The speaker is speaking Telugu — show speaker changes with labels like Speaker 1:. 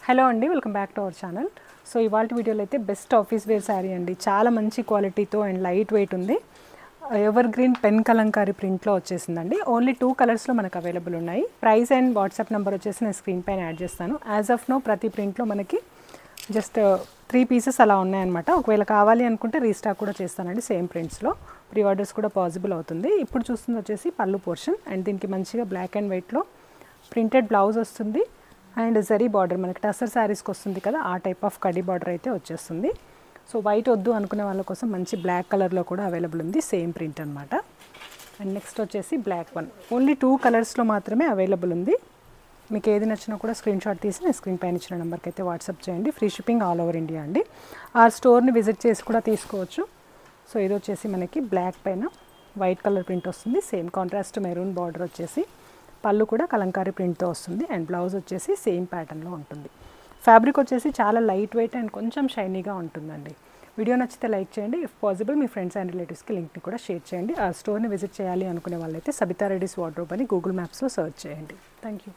Speaker 1: హలో అండి, welcome back to our channel. So ఇవాళ వీడియోలో అయితే బెస్ట్ ఆఫీస్ వేర్ శారీ అండి. చాలా మంచి క్వాలిటీతో అండ్ లైట్ వెయిట్ ఉంది. ఎవర్ గ్రీన్ పెన్ కలంకారీ ప్రింట్లో వచ్చేసిందండి. ఓన్లీ 2 కలర్స్లో మనకు అవైలబుల్ ఉన్నాయి. ప్రైస్ అండ్ వాట్సాప్ నెంబర్ వచ్చేసి నేను స్క్రీన్ పైన యాడ్ చేస్తాను. యాజ్ ఆఫ్ నో ప్రతి ప్రింట్లో మనకి జస్ట్ 3 పీసెస్ అలా ఉన్నాయన్నమాట. ఒకవేళ కావాలి అనుకుంటే రీస్టాక్ కూడా చేస్తానండి సేమ్ ప్రింట్స్లో. ప్రీ ఆర్డర్స్ కూడా పాసిబుల్ అవుతుంది. ఇప్పుడు చూస్తుంది వచ్చేసి పళ్ళు పోర్షన్ అండ్ దీనికి మంచిగా బ్లాక్ అండ్ వైట్లో ప్రింటెడ్ బ్లౌజ్ వస్తుంది అండ్ జరీ బార్డర్ మనకి టసర్ శారీస్కి వస్తుంది కదా, ఆ టైప్ ఆఫ్ కడీ బార్డర్ అయితే వచ్చేస్తుంది. సో వైట్ వద్దు అనుకునే వాళ్ళ కోసం మంచి బ్లాక్ కలర్లో కూడా అవైలబుల్ ఉంది, సేమ్ ప్రింట్ అనమాట. అండ్ నెక్స్ట్ వచ్చేసి బ్లాక్ వన్. ఓన్లీ 2 కలర్స్లో మాత్రమే అవైలబుల్ ఉంది. మీకు ఏది నచ్చినా కూడా స్క్రీన్ షాట్ తీసి నేను స్క్రీన్ పైన ఇచ్చిన నెంబర్కి అయితే వాట్సాప్ చేయండి. Free shipping all over India అండి. ఆ స్టోర్ని విజిట్ చేసి కూడా తీసుకోవచ్చు. సో ఇది వచ్చేసి మనకి బ్లాక్ పైన వైట్ కలర్ ప్రింట్ వస్తుంది, సేమ్ కాంట్రాస్ట్ మెరూన్ బార్డర్ వచ్చేసి పళ్ళు కూడా కలంకారీ ప్రింట్తో వస్తుంది అండ్ బ్లౌజ్ వచ్చేసి సేమ్ ప్యాటర్న్లో ఉంటుంది. ఫ్యాబ్రిక్ వచ్చేసి చాలా లైట్ వెయిట్ అండ్ కొంచెం షైనీగా ఉంటుందండి. వీడియో నచ్చితే లైక్ చేయండి. If possible me friends and రిలేటివ్స్కి లింక్ని కూడా షేర్ చేయండి. ఆ స్టోర్ని విజిట్ చేయాలి అనుకునే వాళ్ళైతే సబితా రెడ్డిస్ వార్డ్రోబ్ అని గూగుల్ మ్యాప్స్లో సెర్చ్ చేయండి. Thank you.